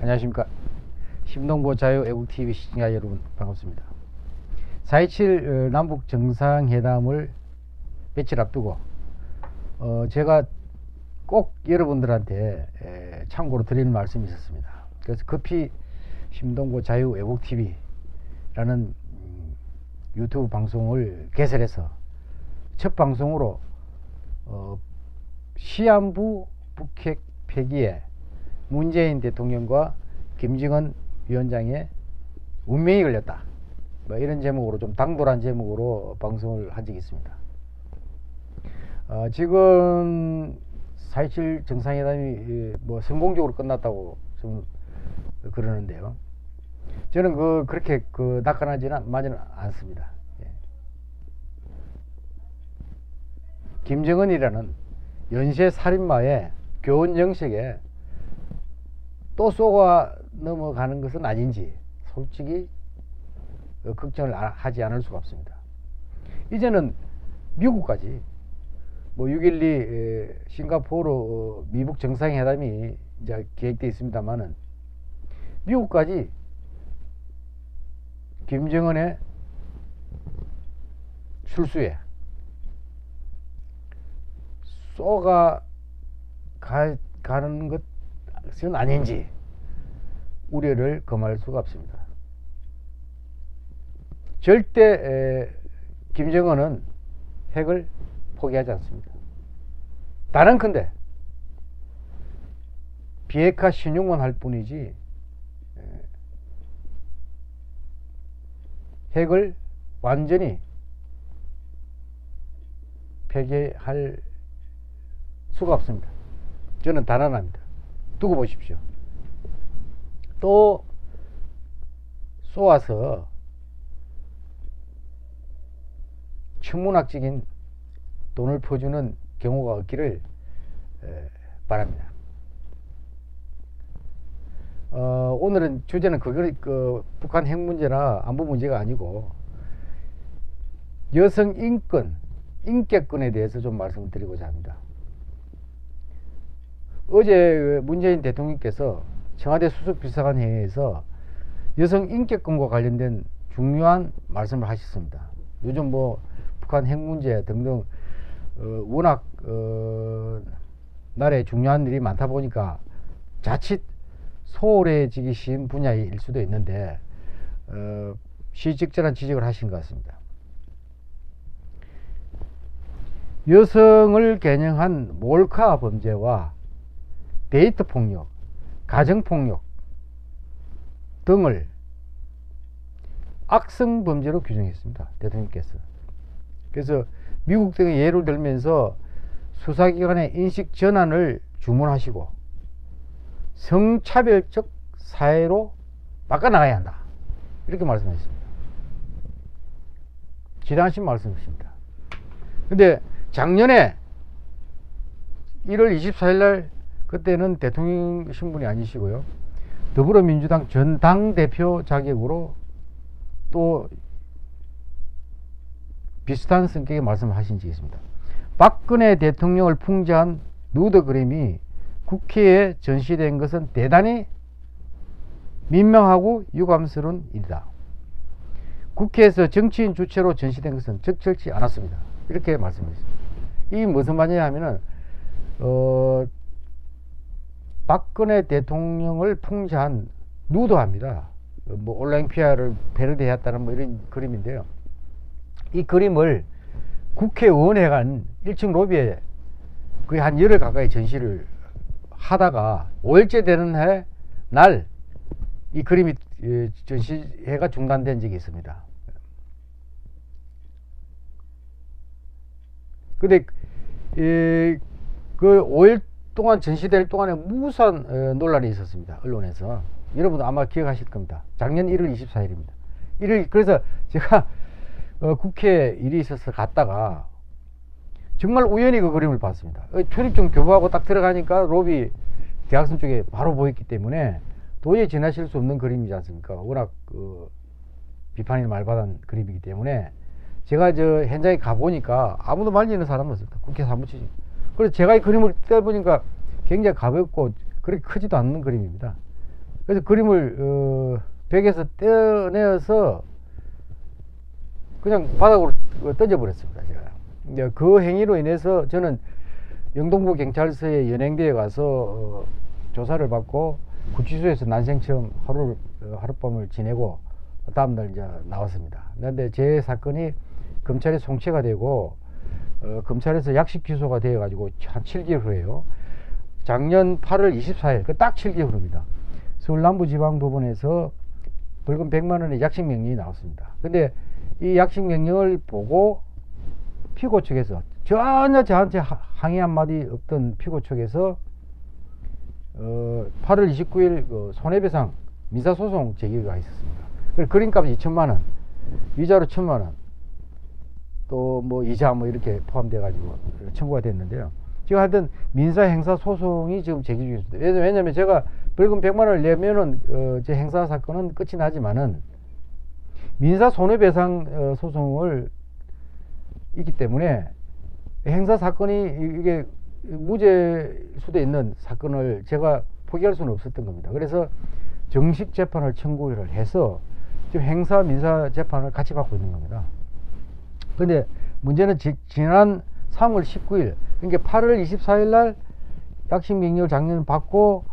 안녕하십니까. 심동보 자유애국TV 시청자 여러분 반갑습니다. 4.27 남북 정상회담을 며칠 앞두고 제가 꼭 여러분들한테 참고로 드리는 말씀이 있었습니다. 그래서 급히 심동보 자유애국TV라는 유튜브 방송을 개설해서 첫 방송으로 시한부 북핵 폐기에 문재인 대통령과 김정은 위원장의 운명이 걸렸다, 뭐 이런 제목으로 좀 당돌한 제목으로 방송을 한 적이 있습니다. 지금 4.27 정상회담이 뭐 성공적으로 끝났다고 좀 그러는데요, 저는 그렇게 낙관하지는 않습니다. 예. 김정은이라는 연쇄 살인마의 교훈 정책에 또 쏘아 넘어가는 것은 아닌지 솔직히 걱정을 하지 않을 수가 없습니다. 이제는 미국까지 뭐 6.12 싱가포르 미북 정상회담이 이제 계획되어 있습니다만은 미국까지 김정은의 술수에 쏘가 가는 것은 아닌지 우려를 금할 수가 없습니다. 절대 김정은은 핵을 포기하지 않습니다. 단언컨대 비핵화 신용만 할 뿐이지 핵을 완전히 폐기할 수가 없습니다. 저는 단언합니다. 두고 보십시오. 또 쏘아서 천문학적인 돈을 퍼주는 경우가 없기를 바랍니다. 오늘은 주제는 북한 핵 문제나 안보 문제가 아니고 여성 인권, 인격권에 대해서 좀 말씀을 드리고자 합니다. 어제 문재인 대통령께서 청와대 수석비서관회의에서 여성 인격권과 관련된 중요한 말씀을 하셨습니다. 요즘 뭐 북한 핵 문제 등등 워낙 나라에 중요한 일이 많다 보니까 자칫 소홀해지기 쉬운 분야일 수도 있는데 시적절한 지적을 하신 것 같습니다. 여성을 겨냥한 몰카 범죄와 데이트 폭력, 가정 폭력 등을 악성 범죄로 규정했습니다. 대통령께서. 그래서 미국 등의 예를 들면서 수사기관의 인식 전환을 주문하시고 성차별적 사회로 바꿔나가야 한다, 이렇게 말씀하셨습니다. 지당하신 말씀이십니다. 근데 작년에 1월 24일 날, 그때는 대통령 신분이 아니시고요, 더불어민주당 전당대표 자격으로 또 비슷한 성격의 말씀을 하신 적이 있습니다. 박근혜 대통령을 풍자한 누드 그림이 국회에 전시된 것은 대단히 민망하고 유감스러운 일이다. 국회에서 정치인 주체로 전시된 것은 적절치 않았습니다. 이렇게 말씀하셨습니다. 이게 무슨 말이냐 하면은 박근혜 대통령을 풍자한 누드합니다. 뭐 올랭피아를 패러디했다는 뭐 이런 그림인데요, 이 그림을 국회의원회관 1층 로비에 거의 한 열흘 가까이 전시를 하다가 5일째 되는 해 날 이 그림이 전시회가 중단된 적이 있습니다. 근데 그 5일 동안 전시될 동안에 무수한 논란이 있었습니다. 언론에서. 여러분도 아마 기억하실 겁니다. 작년 1월 24일입니다. 그래서 제가 국회 일이 있어서 갔다가 정말 우연히 그 그림을 봤습니다. 출입증 교부하고 딱 들어가니까 로비 대학선 쪽에 바로 보였기 때문에 도저히 지나칠 수 없는 그림이지 않습니까? 워낙 비판이 말받은 그림이기 때문에 제가 저 현장에 가보니까 아무도 말리는 사람은 없었다. 국회 사무실이. 그래서 제가 이 그림을 떼보니까 굉장히 가볍고 그렇게 크지도 않는 그림입니다. 그래서 그림을 벽에서 떼어내어서 그냥 바닥으로 던져버렸습니다. 제가. 이제 그 행위로 인해서 저는 영동구 경찰서에 연행대에 가서 조사를 받고 구치소에서 난생처음 하룻밤을 지내고 다음날 이제 나왔습니다. 그런데 제 사건이 검찰에 송치가 되고 검찰에서 약식 기소가 되어 가지고 한 7개월 후에요. 작년 8월 24일 그 딱 7개월 후입니다. 서울 남부지방법원에서 벌금 100만 원의 약식 명령이 나왔습니다. 근데 이 약식 명령을 보고 피고 측에서 전혀 저한테 항의 한마디 없던 피고 측에서 8월 29일 그 손해배상 민사소송 제기가 있었습니다. 그림값 2천만 원, 위자료 1천만 원, 또 뭐 이자 뭐 이렇게 포함돼 가지고 청구가 됐는데요. 지금 하여튼 민사 행사 소송이 지금 제기 중입니다. 왜냐면 제가 벌금 100만 원을 내면은 제 행사 사건은 끝이 나지만은 민사 손해배상 소송을 있기 때문에 행사 사건이 이게 무죄일 수도 있는 사건을 제가 포기할 수는 없었던 겁니다. 그래서 정식 재판을 청구를 해서 지금 행사 민사 재판을 같이 받고 있는 겁니다. 근데 문제는 지난 3월 19일 그러니까 8월 24일 날 약식 명령을 작년 받고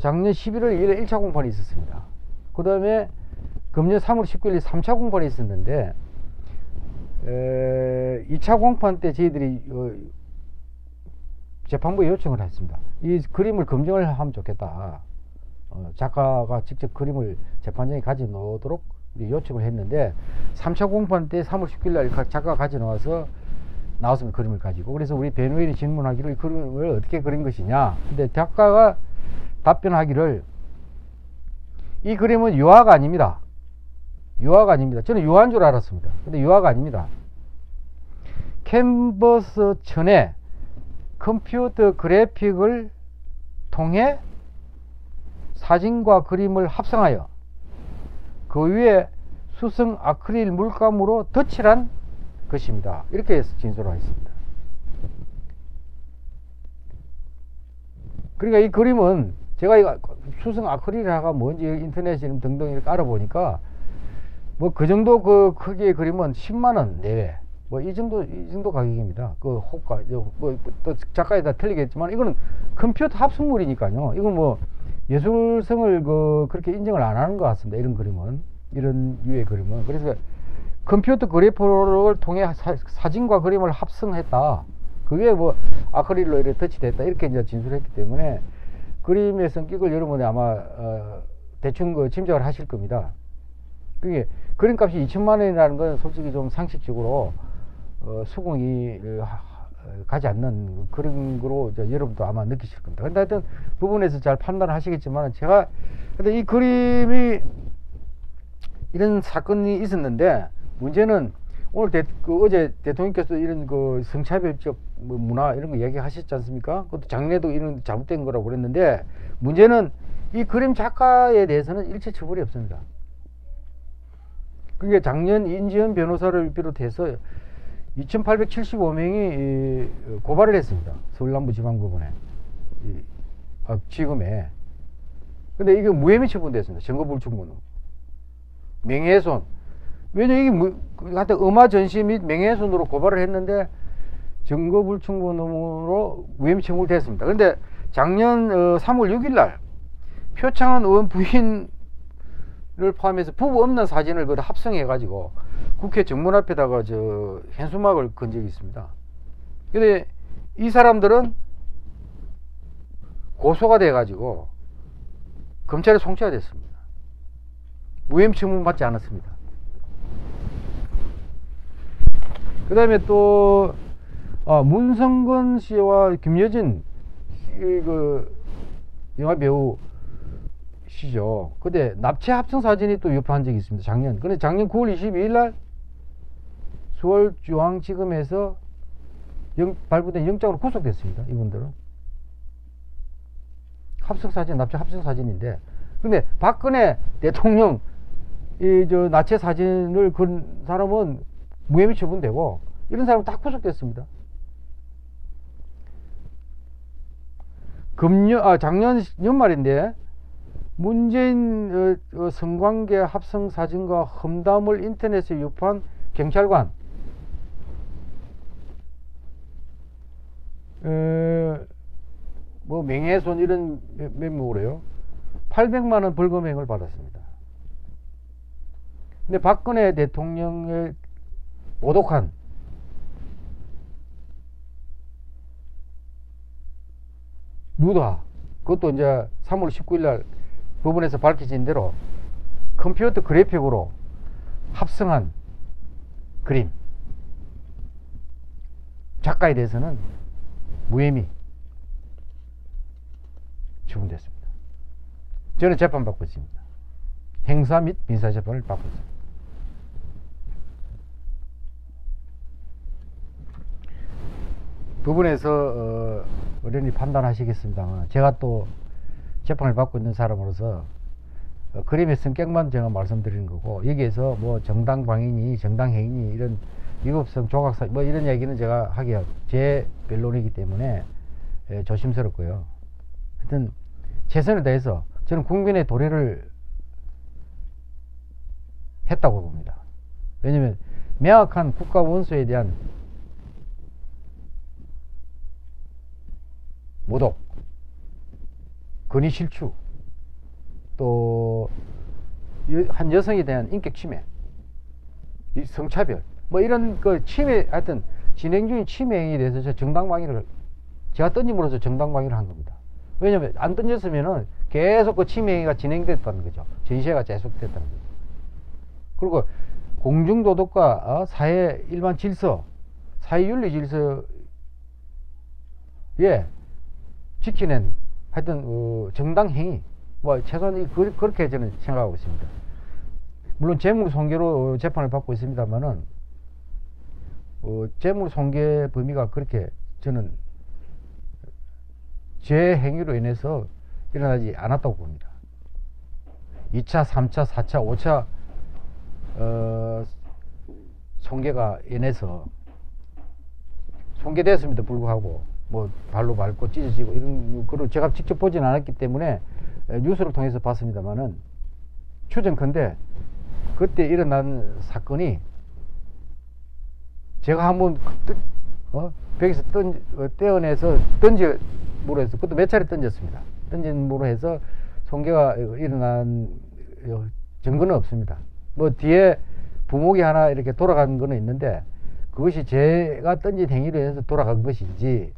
작년 11월 2일에 1차 공판이 있었습니다. 그 다음에 금년 3월 19일에 3차 공판이 있었는데 2차 공판 때 저희들이 재판부에 요청을 했습니다. 이 그림을 검증을 하면 좋겠다. 작가가 직접 그림을 재판장에 가져 놓도록 요청을 했는데 3차 공판 때 3월 19일 날 작가가 가져 나와서 나왔습니다. 그림을 가지고. 그래서 우리 변호인이 질문하기를 이 그림을 어떻게 그린 것이냐. 근데 작가가 답변하기를 이 그림은 유화가 아닙니다. 유화가 아닙니다. 저는 유화인 줄 알았습니다. 근데 유화가 아닙니다. 캔버스 천에 컴퓨터 그래픽을 통해 사진과 그림을 합성하여 그 위에 수성 아크릴 물감으로 덧칠한 것입니다. 이렇게 진술하였습니다. 그러니까 이 그림은 제가 이거 수성 아크릴화가 뭔지 인터넷에 등등 이렇게 알아보니까 뭐 그 정도 그 크기의 그림은 10만 원 내외 뭐 이 정도 가격입니다. 그 호가 뭐 또 작가에 다 틀리겠지만 이거는 컴퓨터 합성물이니까요. 이건 뭐 예술성을 그렇게 인정을 안 하는 것 같습니다. 이런 그림은 이런 유의 그림은. 그래서 컴퓨터 그래프를 통해 사진과 그림을 합성했다. 그게 뭐 아크릴로 이렇게 터치됐다 이렇게 이제 진술했기 때문에 그림의 성격을 여러분이 아마 대충 짐작을 하실 겁니다. 그게 그림값이 2천만 원이라는 건 솔직히 좀 상식적으로 수긍이 가지 않는 그런 거로 여러분도 아마 느끼실 겁니다. 근데 하여튼 부분에서 잘 판단을 하시겠지만 제가 근데 이 그림이 이런 사건이 있었는데 문제는 오늘 어제 대통령께서 이런 성차별적 문화 이런 거 얘기하셨지 않습니까? 그것도 작년에도 이런 잘못된 거라고 그랬는데 문제는 이 그림 작가에 대해서는 일체 처벌이 없습니다. 그게 작년 인지현 변호사를 비롯해서 2,875명이 고발을 했습니다. 서울남부지방법원에 지금에. 근데 이게 무혐의 처분됐습니다. 증거불충분, 명예훼손. 왜냐 이게 하여튼 음화 전시 및 명예훼손으로 고발을 했는데 증거불충분으로 무혐의 처분됐습니다. 그런데 작년 3월 6일 날 표창원 의원 부인을 포함해서 부부 없는 사진을 합성해 가지고 국회 정문 앞에다가 현수막을 건 적이 있습니다. 근데 이 사람들은 고소가 돼 가지고 검찰에 송치가 됐습니다. 무혐의 처분 받지 않았습니다. 그 다음에 또 문성근 씨와 김여진 영화 배우 시죠. 근데 납치 합성 사진이 또 유포한 적이 있습니다. 작년. 근데 작년 9월 22일 날 서울중앙지검에서 발부된 영장으로 구속됐습니다. 이분들은 합성 사진, 납치 합성 사진인데, 근데 박근혜 대통령 나체 사진을 건 사람은 무혐의 처분되고 이런 사람은 다 구속됐습니다. 작년 연말인데 문재인 성관계 합성 사진과 험담을 인터넷에 유포한 경찰관, 뭐 명예훼손 이런 명목으로요 800만 원 벌금형을 받았습니다. 근데 박근혜 대통령의 오독한 누다, 그것도 이제 3월 19일 날 법원에서 밝혀진 대로 컴퓨터 그래픽으로 합성한 그림, 작가에 대해서는 무혐의 처분됐습니다. 저는 재판받고 있습니다. 행사 및 민사재판을 받고 있습니다. 부분에서 어련히 판단하시겠습니다만 제가 또 재판을 받고 있는 사람으로서 그림의 성격만 제가 말씀드리는 거고, 여기에서 뭐 정당방위니 정당행위니 이런 위법성 조각사 뭐 이런 얘기는 제가 하기가 제 변론이기 때문에 조심스럽고요. 하여튼 최선을 다해서 저는 국민의 도래를 했다고 봅니다. 왜냐하면 명확한 국가 원수에 대한 모독, 권위 실추, 또 한 여성에 대한 인격 침해, 성차별, 뭐 이런 그 침해, 하여튼 진행 중인 침해 행위에 대해서 정당방위를 제가 던짐으로써 정당방위를 한 겁니다. 왜냐면 안 던졌으면은 계속 그 침해 행위가 진행됐다는 거죠. 전시회가 계속됐다는 거죠. 그리고 공중도덕과 사회 일반 질서, 사회윤리 질서에 지키는 하여튼 정당행위, 뭐 최소한 그렇게 저는 생각하고 있습니다. 물론 재물손괴로 재판을 받고 있습니다만은 재물손괴 범위가 그렇게 저는 제 행위로 인해서 일어나지 않았다고 봅니다. 2차, 3차, 4차, 5차 손괴가 인해서 손괴됐음에도 불구하고 뭐 발로 밟고 찢어지고 이런 거를 제가 직접 보진 않았기 때문에 뉴스를 통해서 봤습니다만은 추정컨대 그때 일어난 사건이 제가 한번 벽에서 떼어내서 던짐으로 해서, 그것도 몇 차례 던졌습니다. 던짐으로 해서 손괴가 일어난 증거는 없습니다. 뭐 뒤에 부목이 하나 이렇게 돌아간 거는 있는데 그것이 제가 던진 행위로 해서 돌아간 것인지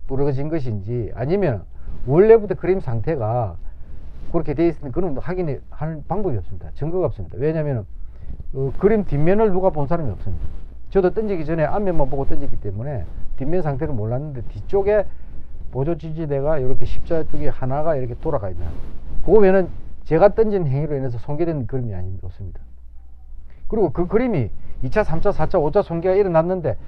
부러진 것인지 아니면 원래부터 그림 상태가 그렇게 되어 있으면 그건 확인할 방법이 없습니다. 증거가 없습니다. 왜냐하면 그림 뒷면을 누가 본 사람이 없습니다. 저도 던지기 전에 앞면만 보고 던졌기 때문에 뒷면 상태를 몰랐는데 뒤쪽에 보조 지지대가 이렇게 십자 쪽에 하나가 이렇게 돌아가 있는, 그거 외에는 제가 던진 행위로 인해서 손괴된 그림이 없습니다. 그리고 그 그림이 2차, 3차, 4차, 5차 손괴가 일어났는데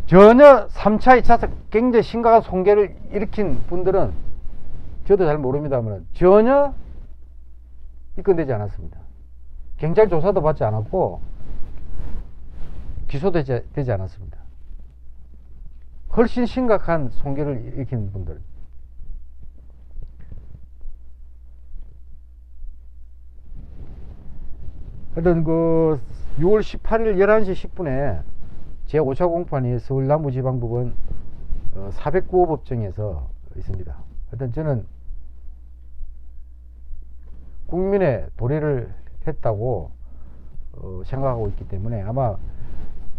전혀 3차, 2차 굉장히 심각한 손괴를 일으킨 분들은 저도 잘 모릅니다만 전혀 입건되지 않았습니다. 경찰 조사도 받지 않았고 기소되지 않았습니다. 훨씬 심각한 손괴를 일으킨 분들, 하여튼 그 6월 18일 11시 10분에 제5차 공판이 서울 남부지방법원 409호 법정에서 있습니다. 하여튼 저는 국민의 도래를 했다고 생각하고 있기 때문에 아마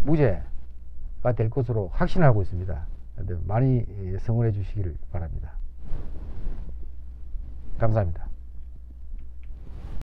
무죄가 될 것으로 확신하고 있습니다. 많이 성원해 주시기를 바랍니다. 감사합니다.